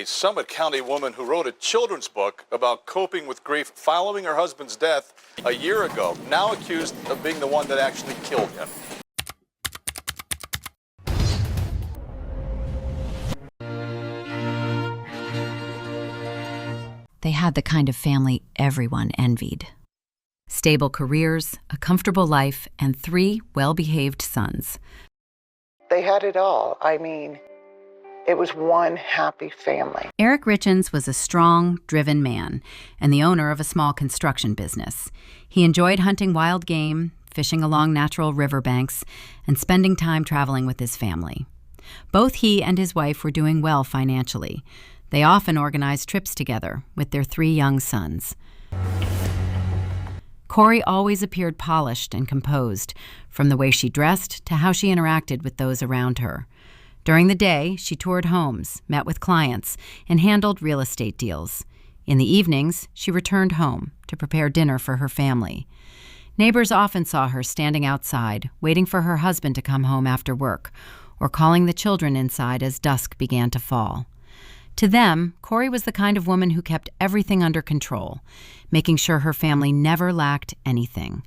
a Summit County woman who wrote a children's book about coping with grief following her husband's death a year ago, now accused of being the one that actually killed him. They had the kind of family everyone envied. Stable careers, a comfortable life, and 3 well-behaved sons. They had it all. I mean, it was one happy family. Eric Richins was a strong, driven man and the owner of a small construction business. He enjoyed hunting wild game, fishing along natural riverbanks, and spending time traveling with his family. Both he and his wife were doing well financially. They often organized trips together with their 3 young sons. Kouri always appeared polished and composed, from the way she dressed to how she interacted with those around her. During the day, she toured homes, met with clients, and handled real estate deals. In the evenings, she returned home to prepare dinner for her family. Neighbors often saw her standing outside, waiting for her husband to come home after work, or calling the children inside as dusk began to fall. To them, Kouri was the kind of woman who kept everything under control, making sure her family never lacked anything.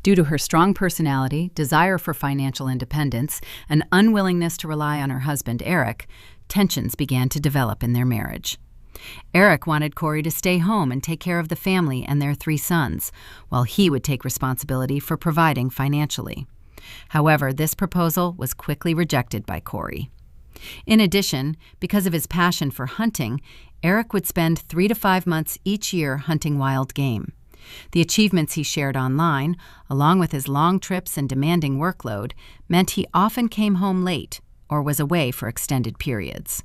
Due to her strong personality, desire for financial independence, and unwillingness to rely on her husband, Eric, tensions began to develop in their marriage. Eric wanted Kouri to stay home and take care of the family and their 3 sons, while he would take responsibility for providing financially. However, this proposal was quickly rejected by Kouri. In addition, because of his passion for hunting, Eric would spend 3 to 5 months each year hunting wild game. The achievements he shared online, along with his long trips and demanding workload, meant he often came home late or was away for extended periods.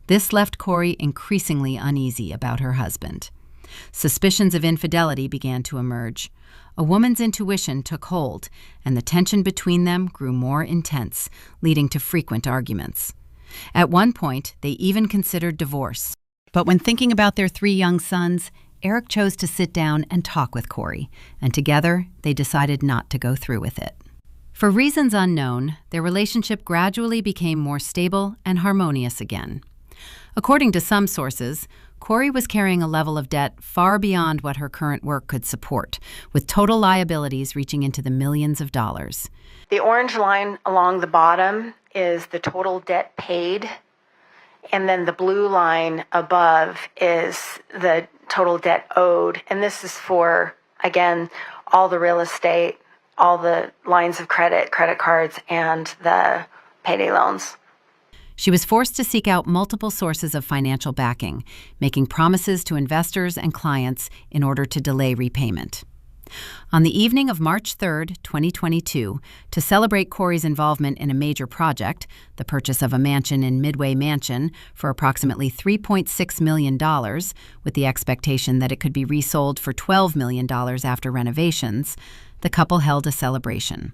This left Kouri increasingly uneasy about her husband. Suspicions of infidelity began to emerge. A woman's intuition took hold, and the tension between them grew more intense, leading to frequent arguments. At one point, they even considered divorce. But when thinking about their 3 young sons, Eric chose to sit down and talk with Kouri, and together they decided not to go through with it. For reasons unknown, their relationship gradually became more stable and harmonious again. According to some sources, Kouri was carrying a level of debt far beyond what her current work could support, with total liabilities reaching into the millions of dollars. The orange line along the bottom is the total debt paid, and then the blue line above is the total debt owed. And this is for, again, all the real estate, all the lines of credit, credit cards, and the payday loans. She was forced to seek out multiple sources of financial backing, making promises to investors and clients in order to delay repayment. On the evening of March 3, 2022, to celebrate Kouri's involvement in a major project, the purchase of a mansion in Midway Mansion for approximately $3.6 million, with the expectation that it could be resold for $12 million after renovations, the couple held a celebration.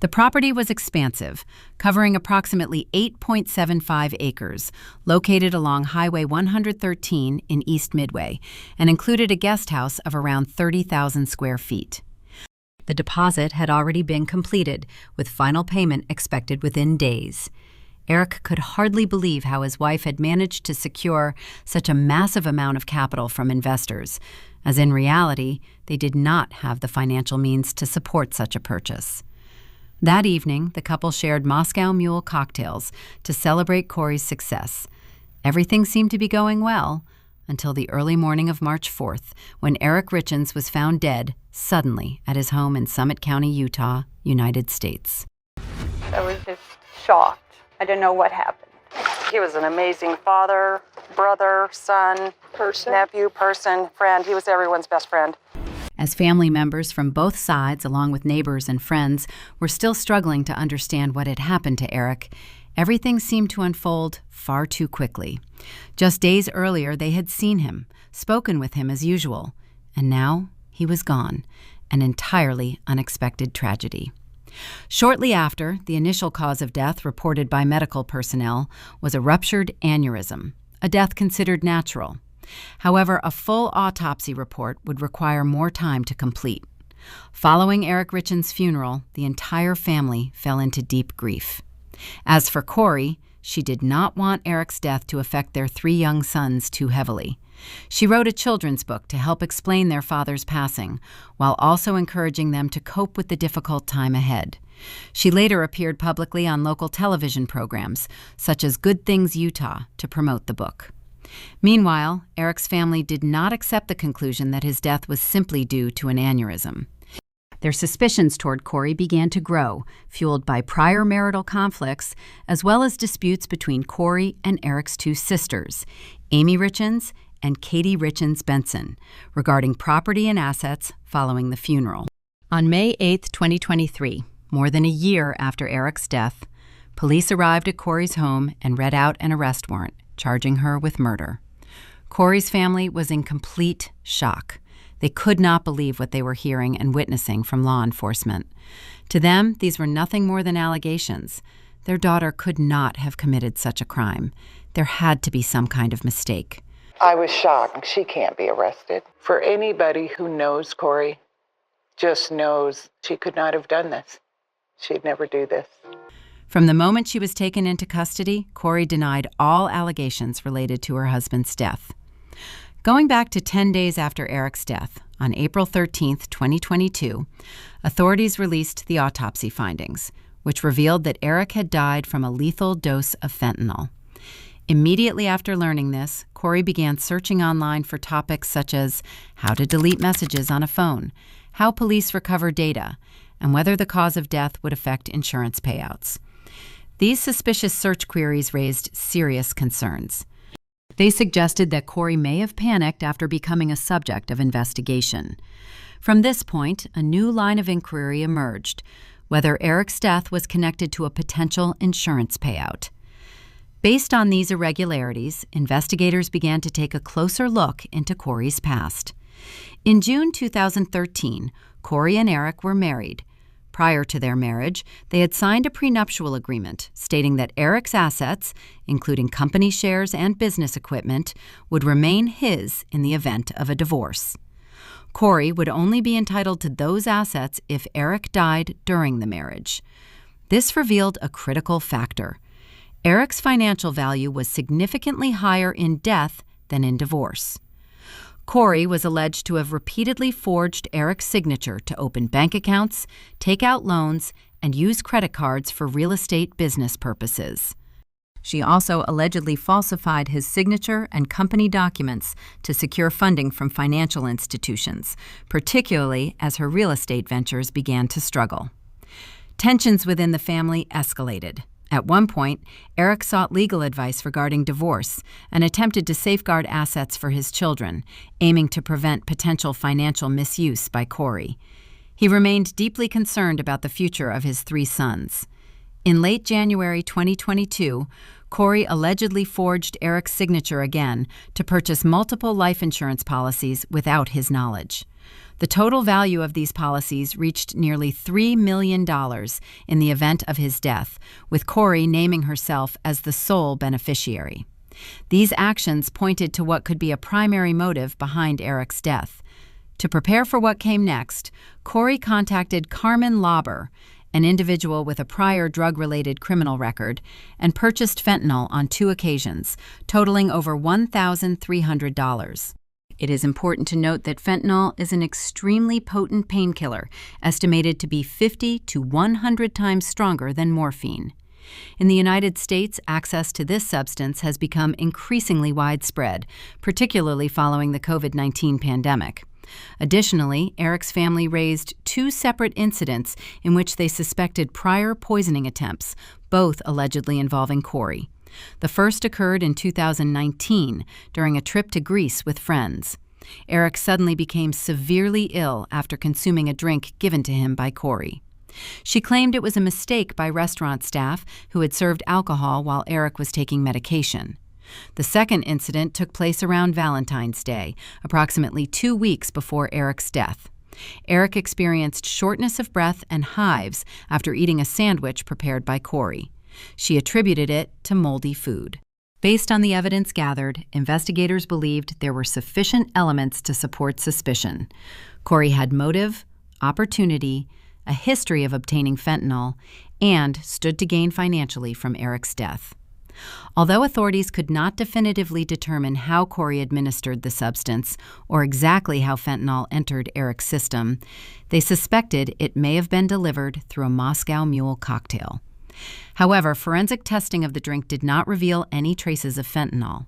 The property was expansive, covering approximately 8.75 acres, located along Highway 113 in East Midway, and included a guest house of around 30,000 square feet. The deposit had already been completed, with final payment expected within days. Eric could hardly believe how his wife had managed to secure such a massive amount of capital from investors, as in reality, they did not have the financial means to support such a purchase. That evening, the couple shared Moscow Mule cocktails to celebrate Kouri's success. Everything seemed to be going well until the early morning of March 4th, when Eric Richins was found dead suddenly at his home in Summit County, Utah, United States. I was just shocked. I didn't know what happened. He was an amazing father, brother, son, nephew, friend. He was everyone's best friend. As family members from both sides, along with neighbors and friends, were still struggling to understand what had happened to Eric, everything seemed to unfold far too quickly. Just days earlier, they had seen him, spoken with him as usual, and now he was gone, an entirely unexpected tragedy. Shortly after, the initial cause of death reported by medical personnel was a ruptured aneurysm, a death considered natural. However, a full autopsy report would require more time to complete. Following Eric Richins' funeral, the entire family fell into deep grief. As for Kouri, she did not want Eric's death to affect their 3 young sons too heavily. She wrote a children's book to help explain their father's passing, while also encouraging them to cope with the difficult time ahead. She later appeared publicly on local television programs, such as Good Things Utah, to promote the book. Meanwhile, Eric's family did not accept the conclusion that his death was simply due to an aneurysm. Their suspicions toward Kouri began to grow, fueled by prior marital conflicts, as well as disputes between Kouri and Eric's 2 sisters, Amy Richins and Katie Richins Benson, regarding property and assets following the funeral. On May 8, 2023, more than a year after Eric's death, police arrived at Kouri's home and read out an arrest warrant, charging her with murder. Kouri's family was in complete shock. They could not believe what they were hearing and witnessing from law enforcement. To them, these were nothing more than allegations. Their daughter could not have committed such a crime. There had to be some kind of mistake. I was shocked. She can't be arrested. For anybody who knows Kouri, just knows she could not have done this. She'd never do this. From the moment she was taken into custody, Kouri denied all allegations related to her husband's death. Going back to 10 days after Eric's death, on April 13, 2022, authorities released the autopsy findings, which revealed that Eric had died from a lethal dose of fentanyl. Immediately after learning this, Kouri began searching online for topics such as how to delete messages on a phone, how police recover data, and whether the cause of death would affect insurance payouts. These suspicious search queries raised serious concerns. They suggested that Kouri may have panicked after becoming a subject of investigation. From this point, a new line of inquiry emerged, whether Eric's death was connected to a potential insurance payout. Based on these irregularities, investigators began to take a closer look into Kouri's past. In June 2013, Kouri and Eric were married. Prior to their marriage, they had signed a prenuptial agreement stating that Eric's assets, including company shares and business equipment, would remain his in the event of a divorce. Kouri would only be entitled to those assets if Eric died during the marriage. This revealed a critical factor. Eric's financial value was significantly higher in death than in divorce. Kouri was alleged to have repeatedly forged Eric's signature to open bank accounts, take out loans, and use credit cards for real estate business purposes. She also allegedly falsified his signature and company documents to secure funding from financial institutions, particularly as her real estate ventures began to struggle. Tensions within the family escalated. At one point, Eric sought legal advice regarding divorce and attempted to safeguard assets for his children, aiming to prevent potential financial misuse by Kouri. He remained deeply concerned about the future of his 3 sons. In late January 2022, Kouri allegedly forged Eric's signature again to purchase multiple life insurance policies without his knowledge. The total value of these policies reached nearly $3 million in the event of his death, with Kouri naming herself as the sole beneficiary. These actions pointed to what could be a primary motive behind Eric's death. To prepare for what came next, Kouri contacted Carmen Lauber, an individual with a prior drug-related criminal record, and purchased fentanyl on 2 occasions, totaling over $1,300. It is important to note that fentanyl is an extremely potent painkiller, estimated to be 50 to 100 times stronger than morphine. In the United States, access to this substance has become increasingly widespread, particularly following the COVID-19 pandemic. Additionally, Eric's family raised 2 separate incidents in which they suspected prior poisoning attempts, both allegedly involving Kouri. The first occurred in 2019 during a trip to Greece with friends. Eric suddenly became severely ill after consuming a drink given to him by Kouri. She claimed it was a mistake by restaurant staff who had served alcohol while Eric was taking medication. The second incident took place around Valentine's Day, approximately 2 weeks before Eric's death. Eric experienced shortness of breath and hives after eating a sandwich prepared by Kouri. She attributed it to moldy food. Based on the evidence gathered, investigators believed there were sufficient elements to support suspicion. Kouri had motive, opportunity, a history of obtaining fentanyl, and stood to gain financially from Eric's death. Although authorities could not definitively determine how Kouri administered the substance or exactly how fentanyl entered Eric's system, they suspected it may have been delivered through a Moscow Mule cocktail. However, forensic testing of the drink did not reveal any traces of fentanyl.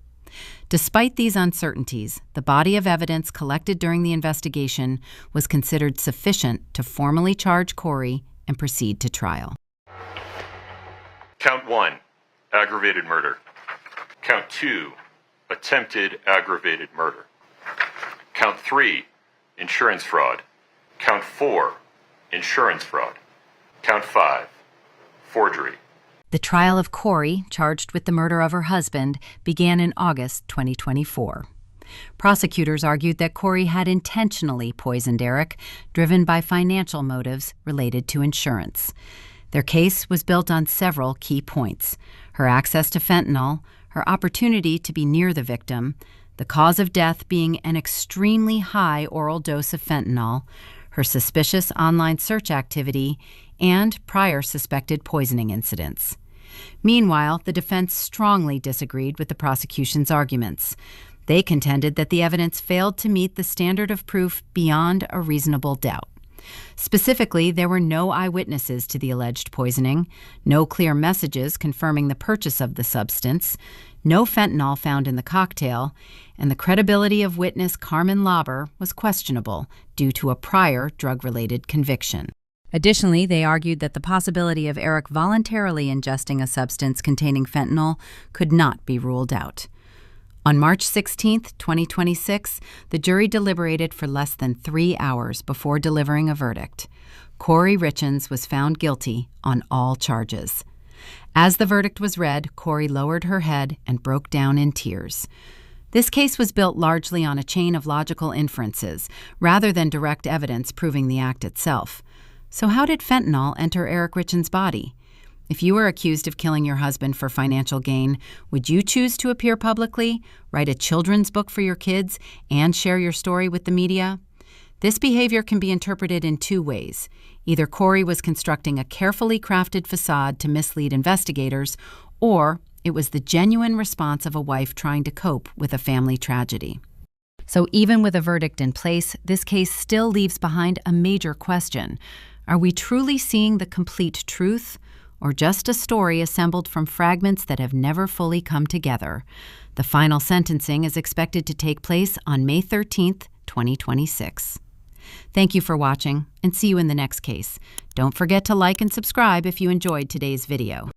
Despite these uncertainties, the body of evidence collected during the investigation was considered sufficient to formally charge Kouri and proceed to trial. Count 1, aggravated murder. Count 2, attempted aggravated murder. Count 3, insurance fraud. Count 4, insurance fraud. Count 5, forgery. The trial of Kouri, charged with the murder of her husband, began in August 2024. Prosecutors argued that Kouri had intentionally poisoned Eric, driven by financial motives related to insurance. Their case was built on several key points: her access to fentanyl, her opportunity to be near the victim, the cause of death being an extremely high oral dose of fentanyl, her suspicious online search activity, and prior suspected poisoning incidents. Meanwhile, the defense strongly disagreed with the prosecution's arguments. They contended that the evidence failed to meet the standard of proof beyond a reasonable doubt. Specifically, there were no eyewitnesses to the alleged poisoning, no clear messages confirming the purchase of the substance, no fentanyl found in the cocktail, and the credibility of witness Carmen Lauber was questionable due to a prior drug-related conviction. Additionally, they argued that the possibility of Eric voluntarily ingesting a substance containing fentanyl could not be ruled out. On March 16, 2026, the jury deliberated for less than 3 hours before delivering a verdict. Kouri Richins was found guilty on all charges. As the verdict was read, Kouri lowered her head and broke down in tears. This case was built largely on a chain of logical inferences, rather than direct evidence proving the act itself. So how did fentanyl enter Eric Richins' body? If you were accused of killing your husband for financial gain, would you choose to appear publicly, write a children's book for your kids, and share your story with the media? This behavior can be interpreted in two ways. Either Kouri was constructing a carefully crafted facade to mislead investigators, or it was the genuine response of a wife trying to cope with a family tragedy. So even with a verdict in place, this case still leaves behind a major question. Are we truly seeing the complete truth, or just a story assembled from fragments that have never fully come together? The final sentencing is expected to take place on May 13th, 2026. Thank you for watching, and see you in the next case. Don't forget to like and subscribe if you enjoyed today's video.